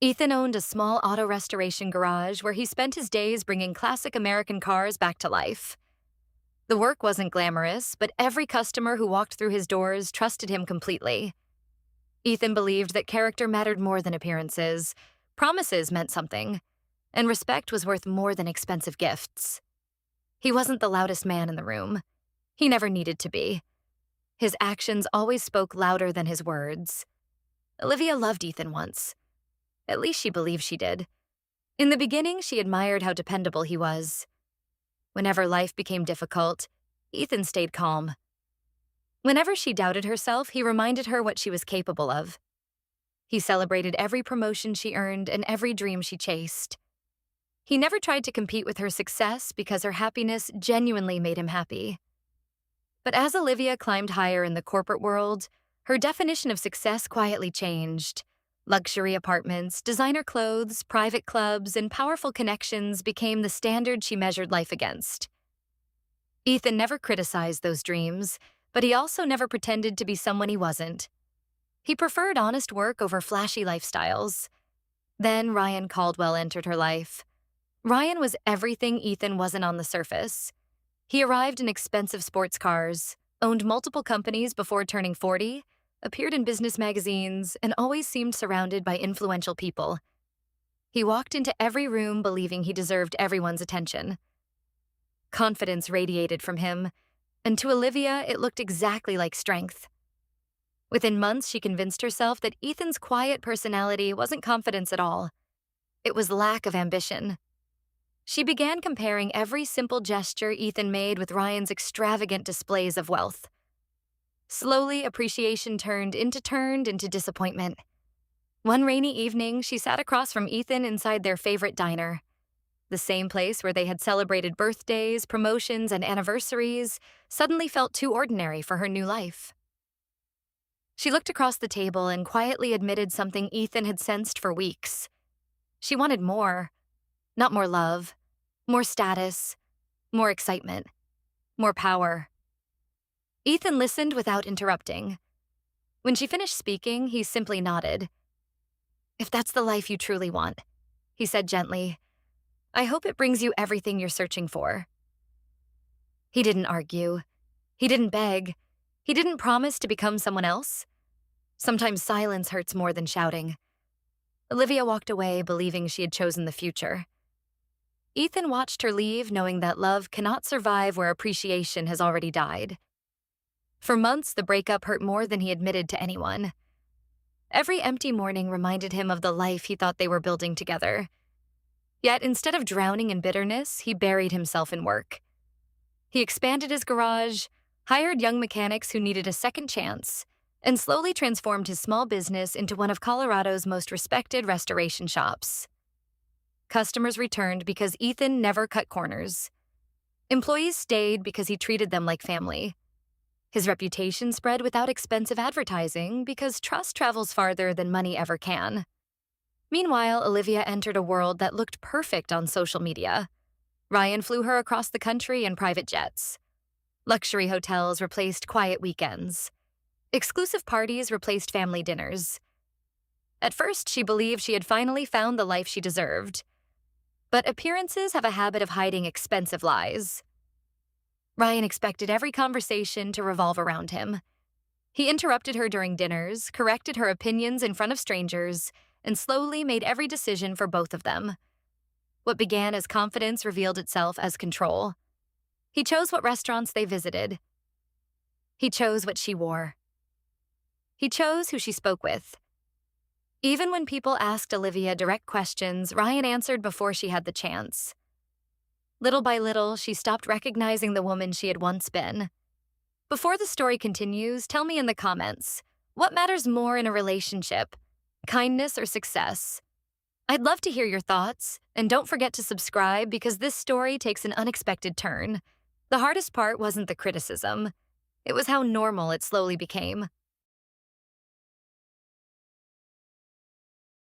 Ethan owned a small auto restoration garage where he spent his days bringing classic American cars back to life. The work wasn't glamorous, but every customer who walked through his doors trusted him completely. Ethan believed that character mattered more than appearances, promises meant something, and respect was worth more than expensive gifts. He wasn't the loudest man in the room. He never needed to be. His actions always spoke louder than his words. Olivia loved Ethan once. At least she believed she did. In the beginning, she admired how dependable he was. Whenever life became difficult, Ethan stayed calm. Whenever she doubted herself, he reminded her what she was capable of. He celebrated every promotion she earned and every dream she chased. He never tried to compete with her success because her happiness genuinely made him happy. But as Olivia climbed higher in the corporate world, her definition of success quietly changed. Luxury apartments, designer clothes, private clubs, and powerful connections became the standard she measured life against. Ethan never criticized those dreams, but he also never pretended to be someone he wasn't. He preferred honest work over flashy lifestyles. Then Ryan Caldwell entered her life. Ryan was everything Ethan wasn't on the surface. He arrived in expensive sports cars, owned multiple companies before turning 40, appeared in business magazines, and always seemed surrounded by influential people. He walked into every room believing he deserved everyone's attention. Confidence radiated from him, and to Olivia, it looked exactly like strength. Within months, she convinced herself that Ethan's quiet personality wasn't confidence at all. It was lack of ambition. She began comparing every simple gesture Ethan made with Ryan's extravagant displays of wealth. Slowly, appreciation turned into disappointment. One rainy evening, she sat across from Ethan inside their favorite diner. The same place where they had celebrated birthdays, promotions, and anniversaries suddenly felt too ordinary for her new life. She looked across the table and quietly admitted something Ethan had sensed for weeks. She wanted more. Not more love, more status, more excitement, more power. Ethan listened without interrupting. When she finished speaking, he simply nodded. "If that's the life you truly want," he said gently, "I hope it brings you everything you're searching for." He didn't argue. He didn't beg. He didn't promise to become someone else. Sometimes silence hurts more than shouting. Olivia walked away believing she had chosen the future. Ethan watched her leave, knowing that love cannot survive where appreciation has already died. For months, the breakup hurt more than he admitted to anyone. Every empty morning reminded him of the life he thought they were building together. Yet instead of drowning in bitterness, he buried himself in work. He expanded his garage, hired young mechanics who needed a second chance, and slowly transformed his small business into one of Colorado's most respected restoration shops. Customers returned because Ethan never cut corners. Employees stayed because he treated them like family. His reputation spread without expensive advertising because trust travels farther than money ever can. Meanwhile, Olivia entered a world that looked perfect on social media. Ryan flew her across the country in private jets. Luxury hotels replaced quiet weekends. Exclusive parties replaced family dinners. At first, she believed she had finally found the life she deserved. But appearances have a habit of hiding expensive lies. Ryan expected every conversation to revolve around him. He interrupted her during dinners, corrected her opinions in front of strangers, and slowly made every decision for both of them. What began as confidence revealed itself as control. He chose what restaurants they visited. He chose what she wore. He chose who she spoke with. Even when people asked Olivia direct questions, Ryan answered before she had the chance. Little by little, she stopped recognizing the woman she had once been. Before the story continues, tell me in the comments, what matters more in a relationship, kindness or success? I'd love to hear your thoughts, and don't forget to subscribe because this story takes an unexpected turn. The hardest part wasn't the criticism. It was how normal it slowly became.